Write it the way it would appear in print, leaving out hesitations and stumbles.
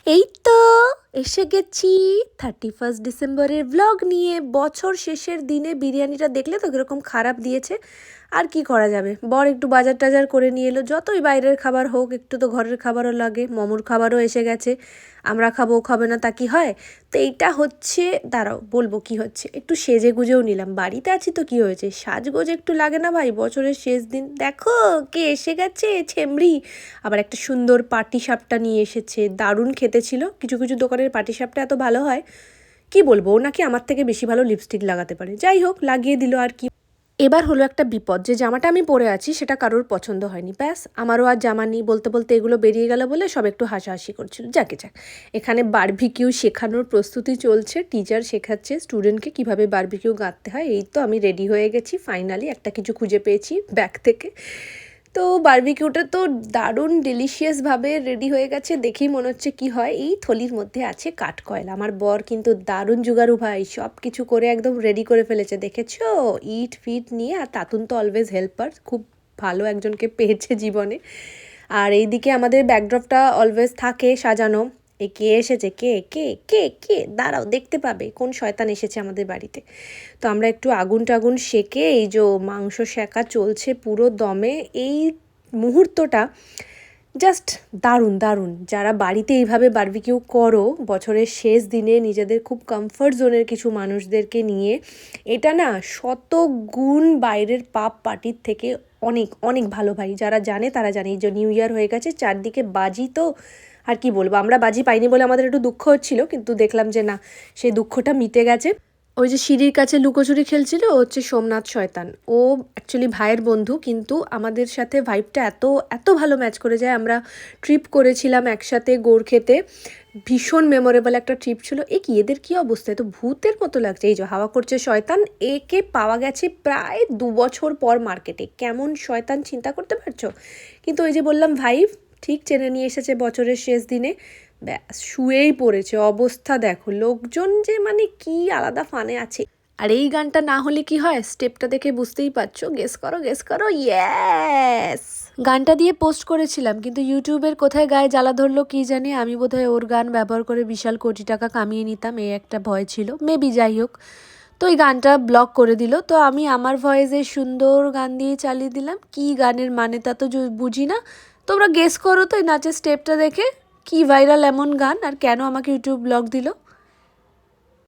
এই তো এসে গেছি 31 ডিসেম্বরের ব্লগ নিয়ে। বছর শেষের দিনে বিরিয়ানিটা দেখলে তো কীরকম খারাপ দিয়েছে। আর কি করা যাবে, বর একটু বাজার টাজার করে নিয়ে এলো। যতই বাইরের খাবার হোক, একটু তো ঘরের খাবারও লাগে। মোমোর খাবারও এসে গেছে, আমরা খাবো, খাবে না তা কি হয়। তো এইটা হচ্ছে, দাঁড়াও বলবো কি হচ্ছে। একটু সেজে গুজেও নিলাম, বাড়িতে আছি তো কি হয়েছে, সাজগোজ একটু লাগে না ভাই? বছরের শেষ দিন দেখো কে এসে গেছে, ছেমরি। আবার একটা সুন্দর পাটি সাপটা নিয়ে এসেছে, দারুণ খেতে ছিল। কিছু কিছু দোকানের পাটি সাপটা এত ভালো হয়, কি বলবো। ও নাকি আমার থেকে বেশি ভালো লিপস্টিক লাগাতে পারে। যাই হোক, লাগিয়ে দিল আর কি। এবার হলো একটা বিপদ, যে জামাটা আমি পরে আছি সেটা কারোর পছন্দ হয়নি। ব্যাস, আমারও আর জামা নেই। বলতে বলতে এগুলো বেরিয়ে গেল বলে সব একটু হাসাহাসি করছিল। যাকে যাক, এখানে বারবিকিউ শেখানোর প্রস্তুতি চলছে। টিচার শেখাচ্ছে স্টুডেন্টকে কিভাবে বারবিকিউ গাঁথতে হয়। এই তো আমি রেডি হয়ে গেছি, ফাইনালি একটা কিছু খুঁজে পেয়েছি ব্যাগ থেকে। তো বারবিকিউটা তো দারুণ ডেলিশিয়াসভাবে রেডি হয়ে গেছে। দেখেই মনে হচ্ছে কি হয়। এই থলির মধ্যে আছে কাঠকয়লা। আমার বর কিন্তু দারুণ জুগারু ভাই, সব কিছু করে একদম রেডি করে ফেলেছে। দেখেছো, ইট ফিট নিয়ে। আর তাতুন তো অলওয়েজ হেল্পার, খুব ভালো একজনকে পেয়েছে জীবনে। আর এইদিকে আমাদের ব্যাকড্রপটা অলওয়েজ থাকে সাজানো। এ কে এসেছে, কে কে কে কে দাঁড়াও, দেখতে পাবে কোন শয়তান এসেছে আমাদের বাড়িতে। তো আমরা একটু আগুন টাগুন সেকে, এই যে মাংস সেকা চলছে পুরো দমে। এই মুহূর্তটা জাস্ট দারুণ দারুণ। যারা বাড়িতে এইভাবে বারবিকিউ করো বছরের শেষ দিনে নিজেদের খুব কমফর্ট জোনের কিছু মানুষদেরকে নিয়ে, এটা না শত গুণ বাইরের পাব পার্টির থেকে অনেক অনেক ভালো ভাই। যারা জানে তারা জানে। এই যে নিউ ইয়ার হয়ে গেছে, চারদিকে বাজি তো আর কি বলবো। আমরা বাজি পাইনি বলে আমাদের একটু দুঃখ হচ্ছিল, কিন্তু দেখলাম যে না, সেই দুঃখটা মিটে গেছে। ওই যে সিঁড়ির কাছে লুকোচুরি খেলছিল, ও হচ্ছে সোমনাথ শয়তান। ও অ্যাকচুয়ালি ভাইয়ের বন্ধু, কিন্তু আমাদের সাথে ভাইবটা এত এত ভালো ম্যাচ করে যায়। আমরা ট্রিপ করেছিলাম একসাথে গোর খেতে, ভীষণ মেমোরেবল একটা ট্রিপ ছিল। এ কি, এদের কী অবস্থা, তো ভূতের মতো লাগছে। এই যে হাওয়া করছে শয়তান, একে পাওয়া গেছে প্রায় 2 বছর পর মার্কেটে। কেমন শয়তান চিন্তা করতে পারছো। কিন্তু ওই যে বললাম, ভাইব ঠিক চেনে নিয়ে এসেছে বছরের শেষ দিনে। ব্যাস শুয়েই পড়েছে, অবস্থা দেখো। লোকজন যে মানে কি আলাদা ফানে আছে। আর এই গানটা না হলে কি হয়, স্টেপটা দেখে বুঝতেই পারছো। গেস করো গেস করো, ইয়েস। গানটা দিয়ে পোস্ট করেছিলাম, কিন্তু ইউটিউবের কোথায় গায়ে জ্বালা ধরলো কি জানি। আমি বোধহয় ওর গান ব্যবহার করে বিশাল কোটি টাকা কামিয়ে নিতাম, এই একটা ভয় ছিল মেবি। যাই হোক, তো এই গানটা ব্লক করে দিল। তো আমি আমার ভয়েসে সুন্দর গান দিয়ে চালিয়ে দিলাম। কি গানের মানে তা তো বুঝি না। তোমরা গেস করো তো এই নাচের স্টেপটা দেখে, কি ভাইরাল এমন গান, আর কেন আমাকে ইউটিউব ব্লক দিল।